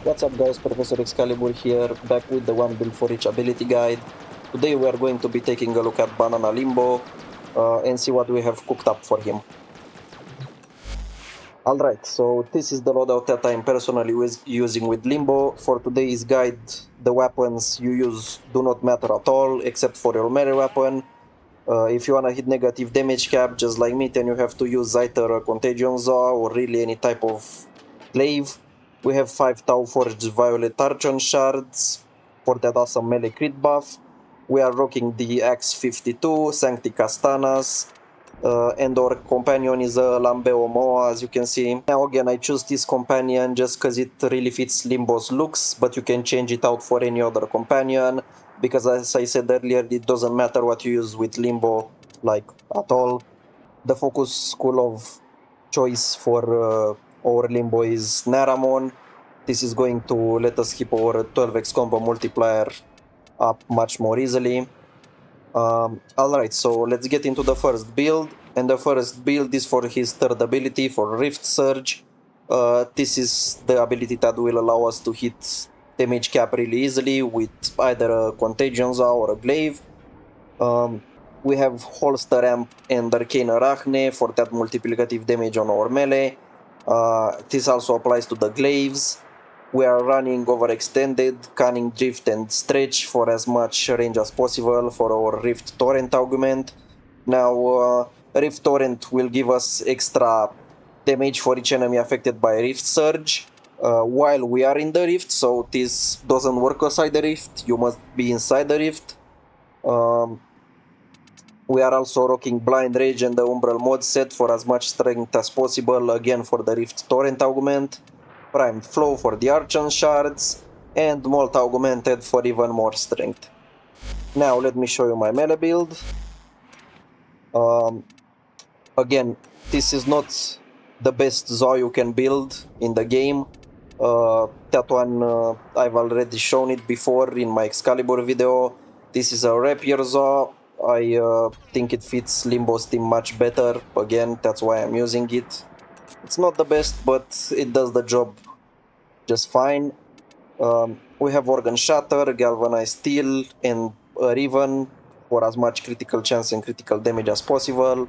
What's up guys, Professor Excalibur here, back with the one build for each ability guide. Today we are going to be taking a look at Banana Limbo and see what we have cooked up for him. Alright, so this is the loadout that I am personally using with Limbo. For today's guide, the weapons you use do not matter at all, except for your melee weapon. If you wanna hit negative damage cap, just like me, then you have to use either a Contagion Zaw or really any type of glaive. We have 5 Tau Forged Violet Archon shards for that awesome melee crit buff. We are rocking the Axe 52, Sancti Castanas, and our companion is a Lambeo Moa, as you can see. Now again, I choose this companion just because it really fits Limbo's looks, but you can change it out for any other companion, because as I said earlier, it doesn't matter what you use with Limbo, like, at all. The focus school of choice for our Limbo is Naramon. This is going to let us keep our 12x combo multiplier up much more easily. Alright, so let's get into the first build, and the first build is for his third ability, for Rift Surge. This is the ability that will allow us to hit damage cap really easily with either a Contagion Zaw or a Glaive. We have Holster Amp and Arcane Arachne for that multiplicative damage on our melee. This also applies to the Glaives. We are running Overextended, Cunning Drift and Stretch for as much range as possible for our Rift Torrent augment. Now, Rift Torrent will give us extra damage for each enemy affected by Rift Surge while we are in the Rift, so this doesn't work outside the Rift, you must be inside the Rift. We are also rocking Blind Rage and the Umbral mod set for as much strength as possible, again for the Rift Torrent augment. Prime Flow for the Archon shards, and Molt augmented for even more strength. Now let me show you my melee build. Again, this is not the best Zaw you can build in the game. That one I've already shown it before in my Excalibur video. This is a Rapier Zaw. I think it fits Limbo's team much better. Again, that's why I'm using it. It's not the best, but it does the job just fine. We have Organ Shatter, Galvanized Steel, and a Riven for as much critical chance and critical damage as possible.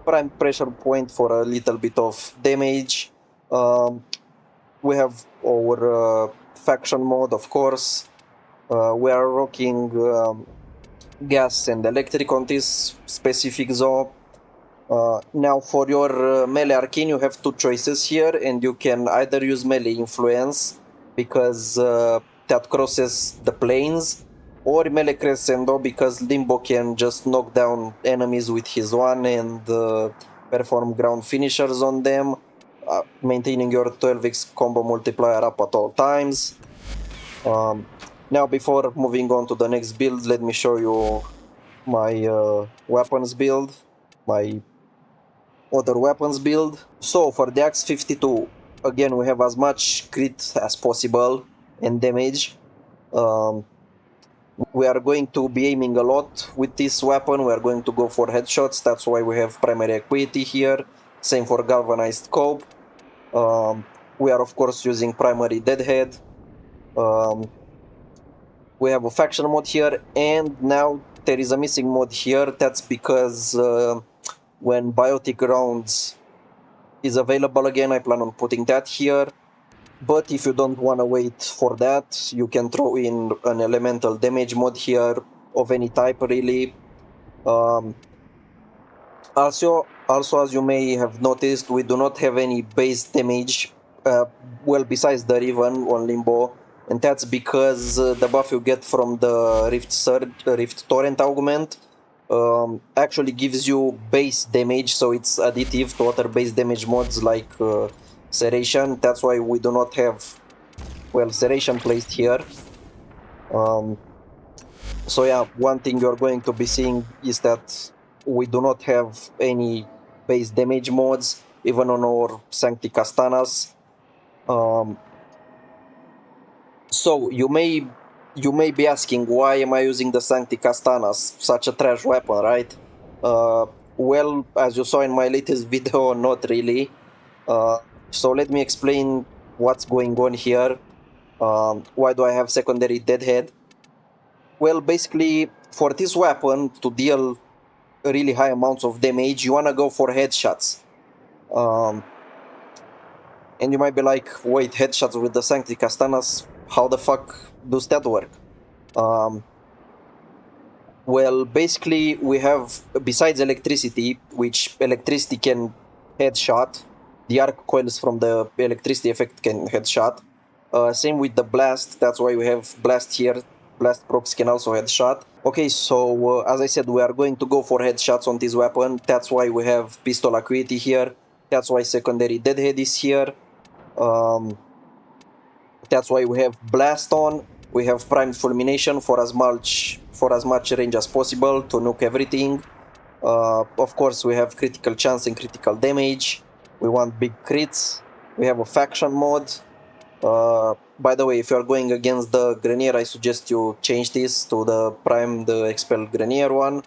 Prime Pressure Point for a little bit of damage. We have our faction mode, of course. We are rocking gas and electric on this specific Zaw. Now for your melee arcane you have two choices here, and you can either use melee influence because that crosses the planes, or melee crescendo because Limbo can just knock down enemies with his one and perform ground finishers on them, maintaining your 12x combo multiplier up at all times. Now before moving on to the next build, let me show you my weapons build, my other weapons build. So for the Axe 52, again we have as much crit as possible and damage. We are going to be aiming a lot with this weapon. We are going to go for headshots, that's why we have primary equity here. Same for galvanized scope. We are of course using primary deadhead. We have a faction mode here, and now there is a missing mode here. That's because when biotic rounds is available again, I plan on putting that here. But if you don't want to wait for that, you can throw in an elemental damage mode here of any type really. Also, as you may have noticed, we do not have any base damage, well, besides the Riven on Limbo, and that's because the buff you get from the Rift Torrent augment actually gives you base damage, so it's additive to other base damage mods like Serration. That's why we do not have, well, Serration placed here. So yeah, one thing you're going to be seeing is that we do not have any base damage mods, even on our Sancti Castanas. So you may be asking, why am I using the Sancti Castanas, such a trash weapon, right? Well, as you saw in my latest video, not really. So let me explain what's going on here. Why do I have secondary deadhead? Well, basically, for this weapon to deal really high amounts of damage, you wanna go for headshots. And you might be like, wait, headshots with the Sanctity Kastanas, how the fuck does that work? Well, basically, we have, besides electricity, which electricity can headshot, the arc coils from the electricity effect can headshot. Same with the blast, that's why we have blast here. Blast procs can also headshot. Okay, so as I said, we are going to go for headshots on this weapon. That's why we have pistol acuity here. That's why secondary deadhead is here. That's why we have blast on. We have primed fulmination for as much range as possible to nuke everything. Of course, we have critical chance and critical damage. We want big crits. We have a faction mode. By the way, if you are going against the Grenier, I suggest you change this to the prime, the expel Grenier one.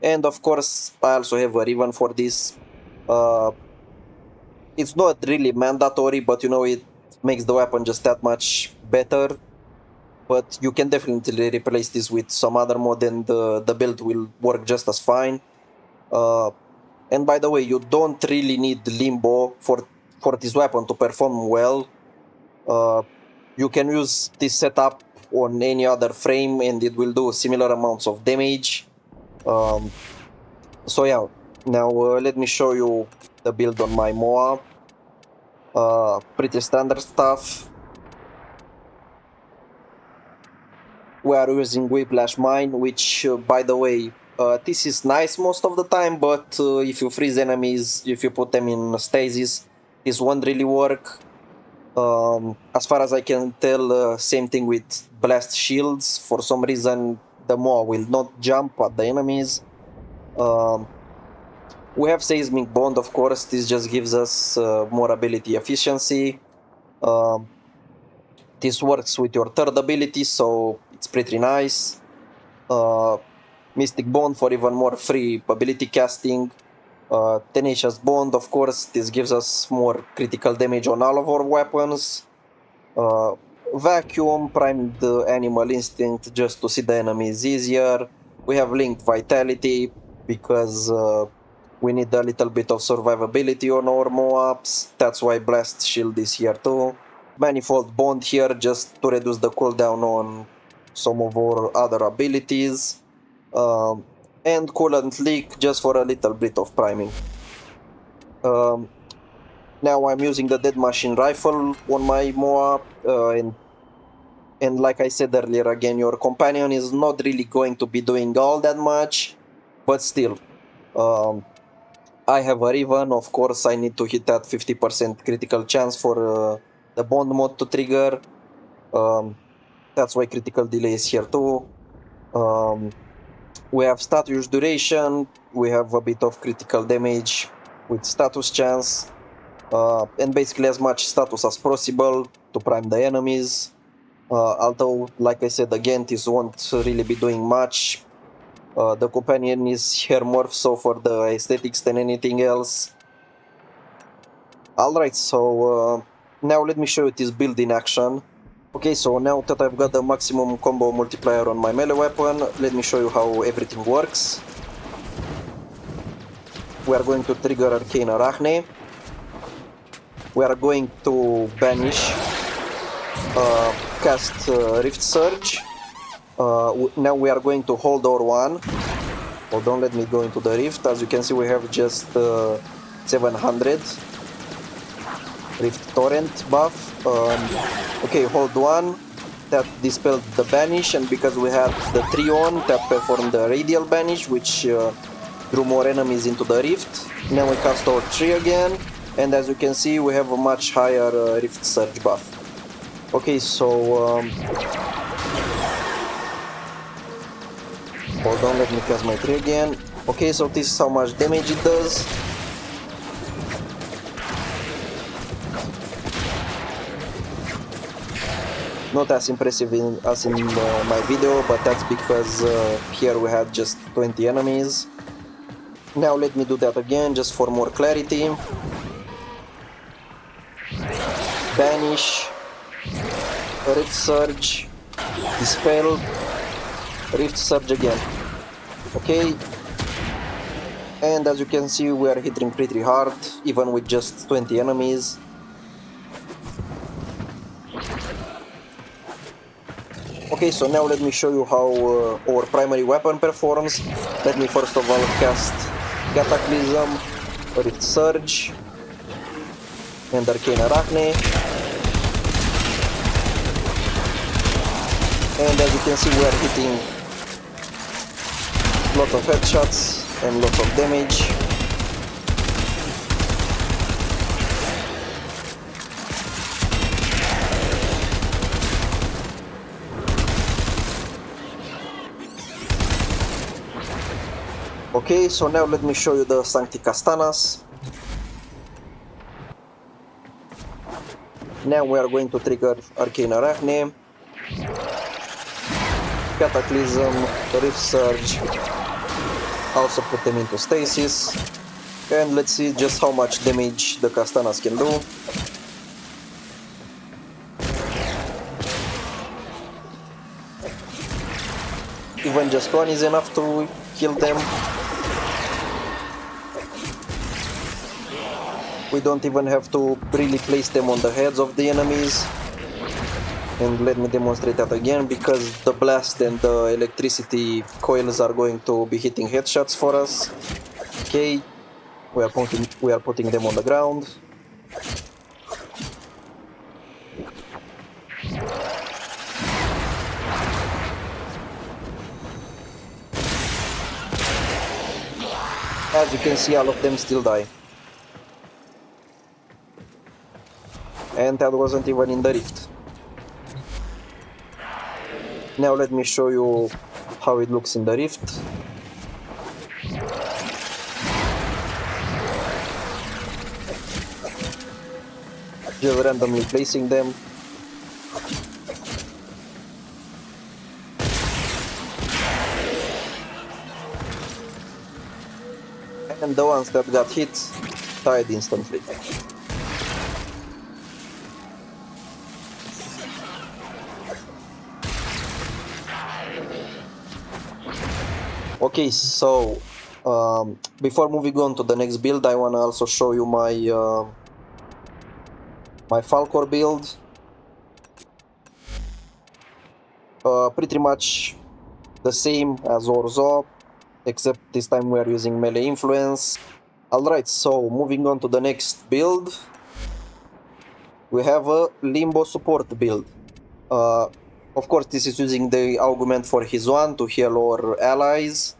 And of course, I also have a Riven for this. It's not really mandatory, but you know, it makes the weapon just that much better. But you can definitely replace this with some other mod and the build will work just as fine. And by the way, you don't really need Limbo for this weapon to perform well. You can use this setup on any other frame and it will do similar amounts of damage. So yeah, now let me show you the build on my Moa. Pretty standard stuff. We are using Whiplash Mine, which, by the way, this is nice most of the time, but if you freeze enemies, if you put them in stasis, this won't really work. As far as I can tell, same thing with Blast Shields. For some reason, the Moa will not jump at the enemies. We have Seismic Bond, of course. This just gives us more ability efficiency. This works with your third ability, so it's pretty nice. Mystic Bond for even more free ability casting. Tenacious Bond, of course, this gives us more critical damage on all of our weapons. Vacuum, primed Animal Instinct just to see the enemies easier. We have Linked Vitality because we need a little bit of survivability on our Moabs. That's why Blast Shield is here too. Manifold Bond here just to reduce the cooldown on some of our other abilities. And Coolant Leak just for a little bit of priming. Now I'm using the Dead Machine Rifle on my Moa, and like I said earlier, again, your companion is not really going to be doing all that much, but still. I have a Riven, of course I need to hit that 50% critical chance for the Bond mode to trigger. That's why critical delay is here too. We have status duration, we have a bit of critical damage with status chance, and basically as much status as possible to prime the enemies. Although, like I said again, this won't really be doing much. The companion is here more so for the aesthetics than anything else. Alright, so now let me show you this build in action. Okay, so now that I've got the maximum combo multiplier on my melee weapon, let me show you how everything works. We are going to trigger Arcane Arachne. We are going to banish, cast Rift Surge. Now we are going to hold our one. Hold on, let me go into the Rift. As you can see, we have just 700 Rift Torrent buff. Okay, hold one. That dispelled the banish, and because we had the 3 on, that performed the radial banish, which drew more enemies into the Rift. Now we cast our 3 again, and as you can see, we have a much higher Rift Surge buff. Okay, so hold on, let me cast my 3 again. Okay, so this is how much damage it does. Not as impressive as in my video, but that's because here we had just 20 enemies. Now let me do that again, just for more clarity. Banish. Rift Surge, Dispel, Rift Surge again. Okay, and as you can see we are hitting pretty hard, even with just 20 enemies. Okay, so now let me show you how our primary weapon performs. Let me first of all cast Cataclysm, Rift Surge, and Arcane Arachne. And as you can see we are hitting lots of headshots and lots of damage. Okay, so now let me show you the Sancti Castanas. Now we are going to trigger Arcane Arachne, Cataclysm, Rift Surge, also put them into stasis, and let's see just how much damage the Castanas can do. Even just one is enough to kill them. We don't even have to really place them on the heads of the enemies. And let me demonstrate that again, because the blast and the electricity coils are going to be hitting headshots for us. Okay, we are putting them on the ground. As you can see, all of them still die. And that wasn't even in the rift. Now let me show you how it looks in the rift. Just randomly placing them. And the ones that got hit died instantly. Okay, so before moving on to the next build, I wanna also show you my my Falcor build. Pretty much the same as Orzo, except this time we are using melee influence. Alright, so moving on to the next build, we have a Limbo support build. Of course, this is using the augment for his one to heal our allies.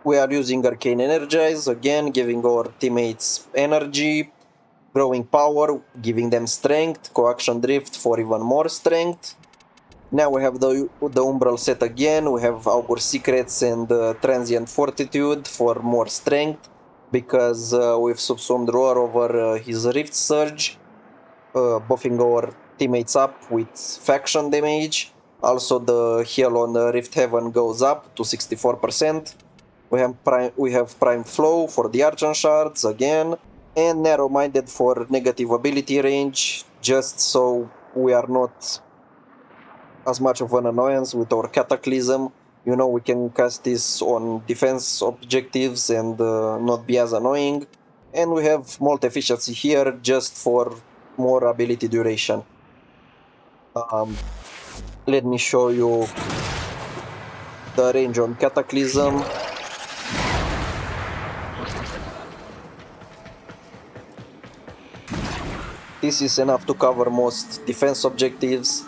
We are using Arcane Energize, again giving our teammates energy, growing power, giving them strength, Coaction Drift for even more strength. Now we have the Umbral set again, we have Augur Secrets and Transient Fortitude for more strength, because we've subsumed Roar over his Rift Surge, buffing our teammates up with faction damage. Also the heal on Rift Heaven goes up to 64%. We have Prime Flow for the Archon Shards again, and Narrow Minded for negative ability range, just so we are not as much of an annoyance with our Cataclysm. You know, we can cast this on defense objectives and not be as annoying. And we have Molt Efficiency here just for more ability duration. Let me show you the range on Cataclysm. This is enough to cover most defense objectives.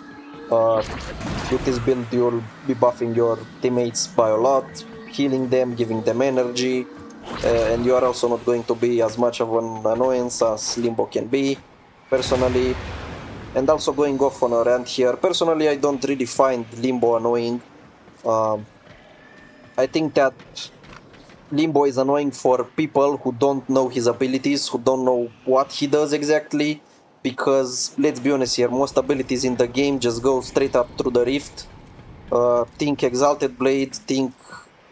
With this build you'll be buffing your teammates by a lot, healing them, giving them energy, and you are also not going to be as much of an annoyance as Limbo can be, personally. And also going off on a rant here, personally I don't really find Limbo annoying. I think that Limbo is annoying for people who don't know his abilities, who don't know what he does exactly, because let's be honest here, most abilities in the game just go straight up through the rift. Think Exalted Blade, think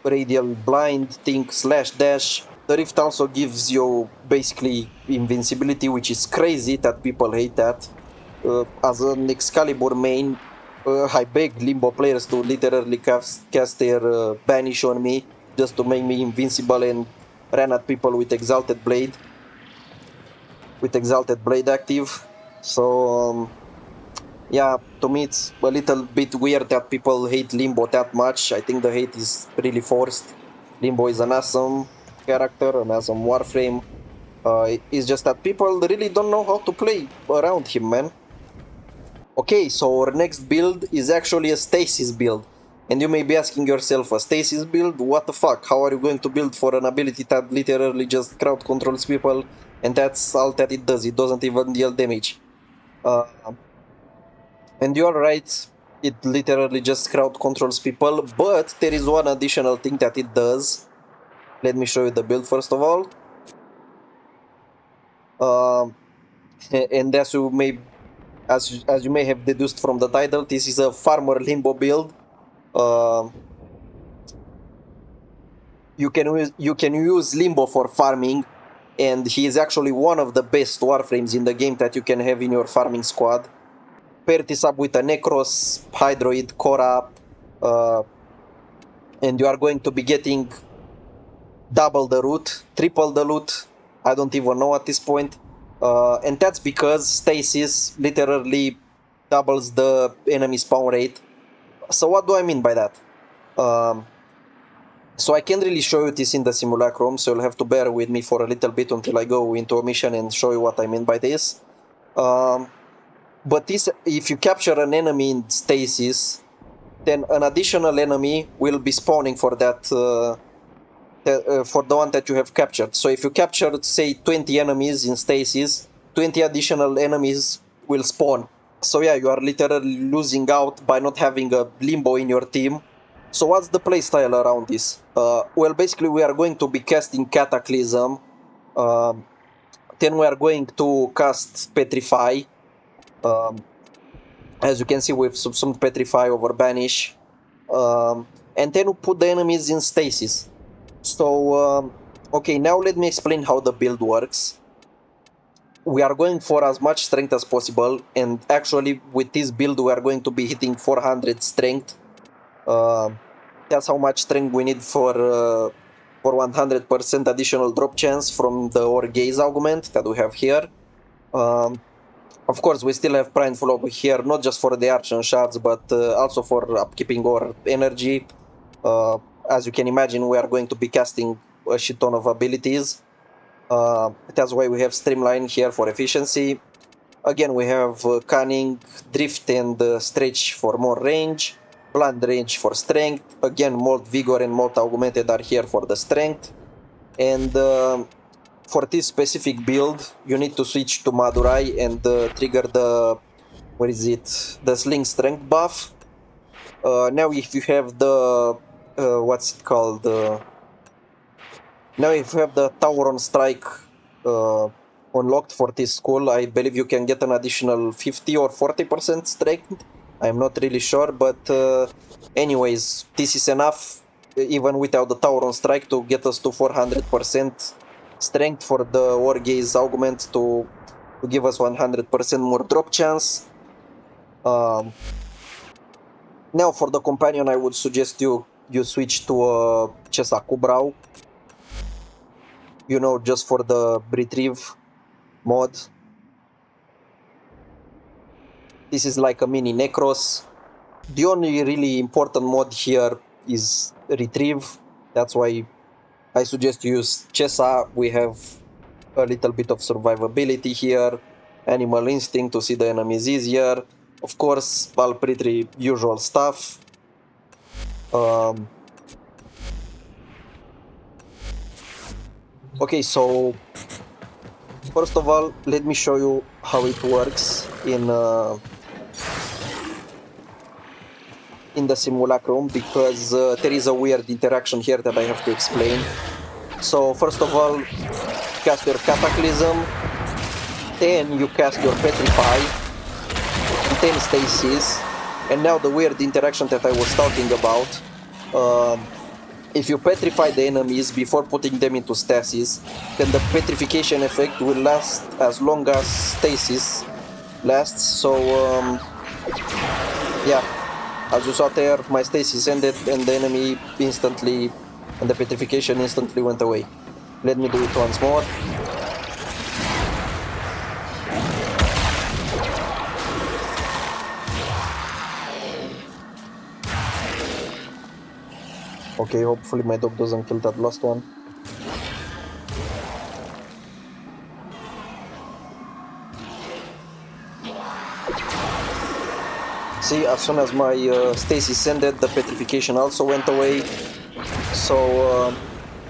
Radial Blind, think Slash Dash. The Rift also gives you basically invincibility, which is crazy that people hate that. As an Excalibur main, I beg Limbo players to literally cast their Banish on me just to make me invincible and ran at people with Exalted Blade active. So yeah, to me it's a little bit weird that people hate Limbo that much. I think the hate is really forced. Limbo is an awesome character, an awesome Warframe. It's just that people really don't know how to play around him, man. Okay, so our next build is actually a stasis build. And you may be asking yourself, a stasis build? What the fuck? How are you going to build for an ability that literally just crowd controls people? And that's all that it does. It doesn't even deal damage. Uh, and you're right, it literally just crowd controls people, but there is one additional thing that it does. Let me show you the build first of all. Um, and as you may have deduced from the title, this is a farmer limbo build. Um, you can use Limbo for farming, and he is actually one of the best Warframes in the game that you can have in your farming squad. Pair this up with a Necros, Hydroid, Korra, uh, and you are going to be getting double the loot, triple the loot. I don't even know at this point. And that's because Stasis literally doubles the enemy spawn rate. So what do I mean by that? Um, So I can't really show you this in the simulacrum, so you'll have to bear with me for a little bit until I go into a mission and show you what I mean by this. But this, if you capture an enemy in stasis, then an additional enemy will be spawning for that, for the one that you have captured. So if you captured, say, 20 enemies in stasis, 20 additional enemies will spawn. So yeah, you are literally losing out by not having a Limbo in your team. So what's the playstyle around this? Well, basically we are going to be casting Cataclysm. Um, then we are going to cast Petrify. Um, as you can see, we've subsumed Petrify over Banish. And then we put the enemies in stasis. So, okay, now let me explain how the build works. We are going for as much strength as possible, and actually with this build we are going to be hitting 400 strength. That's how much strength we need for 100% additional drop chance from the gaze augment that we have here. Of course, we still have Prime Flow here, not just for the arch and shards, but also for upkeeping our energy. As you can imagine, we are going to be casting a shit ton of abilities. That's why we have Streamline here for efficiency. Again, we have Cunning, Drift, and Stretch for more range. Blunt range for strength. Again, Molt Vigor and Molt Augmented are here for the strength. And for this specific build, you need to switch to Madurai and trigger the, where is it? The Sling Strength buff. Now if you have the, what's it called? Now if you have the Tauron Strike unlocked for this school, I believe you can get an additional 50 or 40% strength. I'm not really sure, but anyways, this is enough, even without the Tauron Strike, to get us to 400% strength for the Wargaze augment to give us 100% more drop chance. Now for the companion, I would suggest you switch to Cesacu Brau. You know, just for the retrieve mod. This is like a mini Necros. The only really important mod here is retrieve. That's why I suggest you use Chesa. We have a little bit of survivability here. Animal instinct to see the enemies easier. Of course, all pretty usual stuff. Okay, so first of all, let me show you how it works in the simulacrum, because there is a weird interaction here that I have to explain. So first of all, cast your Cataclysm, then you cast your Petrify, then Stasis, and now the weird interaction that I was talking about. if you petrify the enemies before putting them into stasis, then the petrification effect will last as long as stasis lasts. So yeah, as you saw there, my stasis ended and the enemy instantly, and the petrification instantly went away. Let me do it once more. Okay, hopefully my dog doesn't kill that last one. See, as soon as my stasis ended, the petrification also went away. So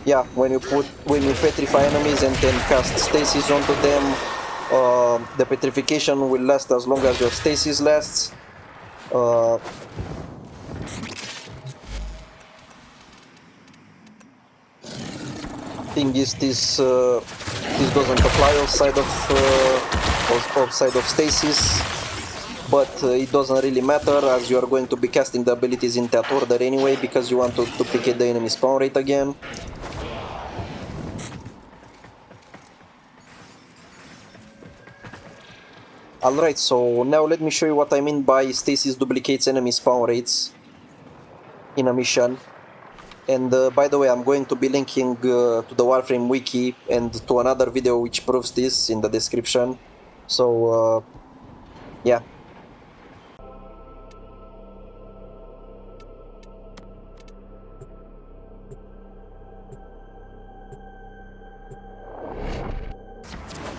yeah, when you petrify enemies and then cast stasis onto them, the petrification will last as long as your stasis lasts. Thing is, this doesn't apply outside of stasis, but it doesn't really matter as you are going to be casting the abilities in that order anyway, because you want to duplicate the enemy spawn rate again. Alright, so now let me show you what I mean by stasis duplicates enemy spawn rates in a mission. And by the way, I'm going to be linking to the Warframe wiki and to another video which proves this in the description. So yeah.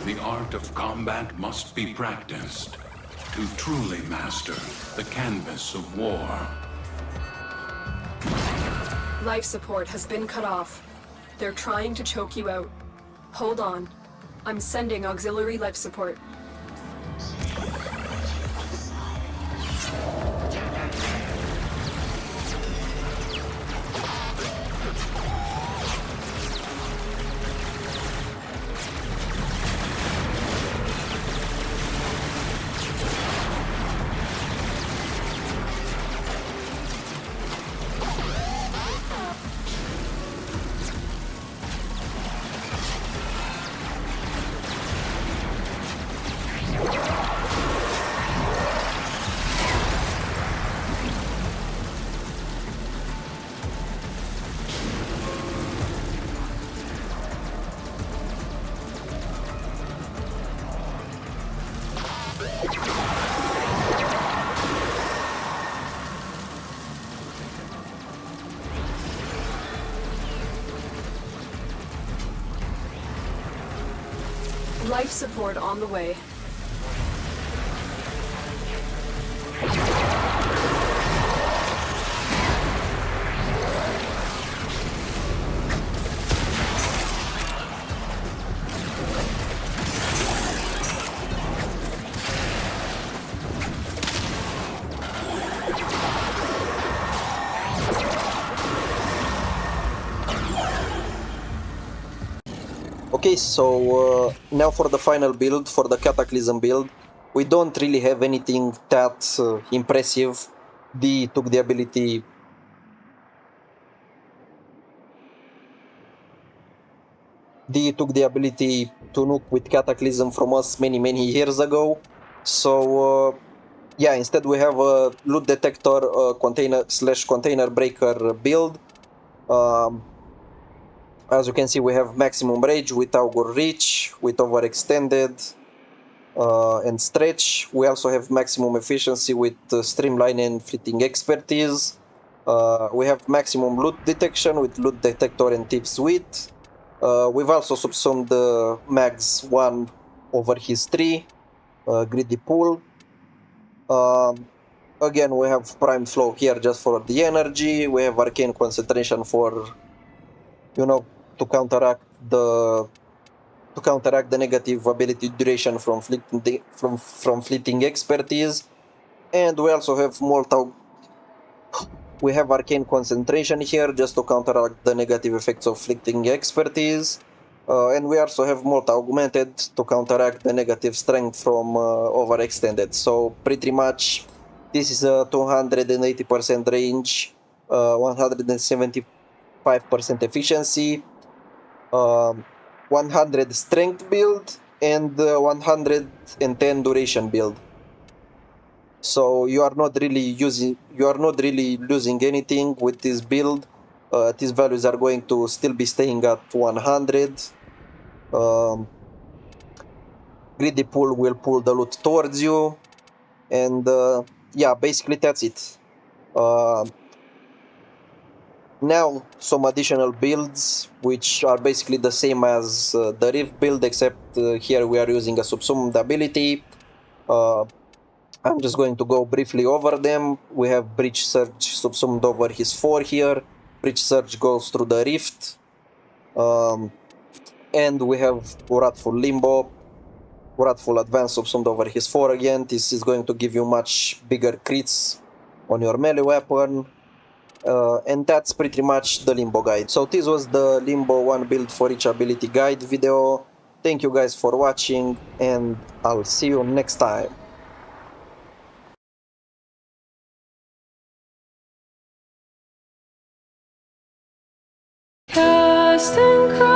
The art of combat must be practiced to truly master the canvas of war. Life support has been cut off. They're trying to choke you out. Hold on. I'm sending auxiliary life support. Life support on the way. Okay, so now for the final build, for the Cataclysm build, we don't really have anything that impressive. D took the ability to nuke with Cataclysm from us many years ago. So yeah, instead we have a loot detector container breaker build. As you can see, we have maximum rage with augur reach, with overextended and stretch. We also have maximum efficiency with streamline and fleeting expertise. We have maximum loot detection with loot detector and tips width. We've also subsumed the mags 1 over his 3, greedy pool. Again, we have prime flow here just for the energy. We have arcane concentration for, you know, to counteract the negative ability duration from fleeting expertise. And we also have we have arcane concentration here just to counteract the negative effects of fleeting expertise. And we also have multi-augmented to counteract the negative strength from overextended. So pretty much this is a 280% range, 170 5% efficiency, 100 strength build, and 110 duration build. So you are not really losing anything with this build. These values are going to still be staying at 100. Greedy pool will pull the loot towards you, and yeah, basically that's it. Now some additional builds which are basically the same as the Rift build, except here we are using a subsumed ability. I'm just going to go briefly over them. We have Breach Surge subsumed over his 4 here. Breach Surge goes through the Rift. And we have Wrathful Limbo. Wrathful Advance subsumed over his 4 again. This is going to give you much bigger crits on your melee weapon. And that's pretty much the Limbo guide. So this was the Limbo 1 build for each ability guide video. Thank you guys for watching, and I'll see you next time. Cast and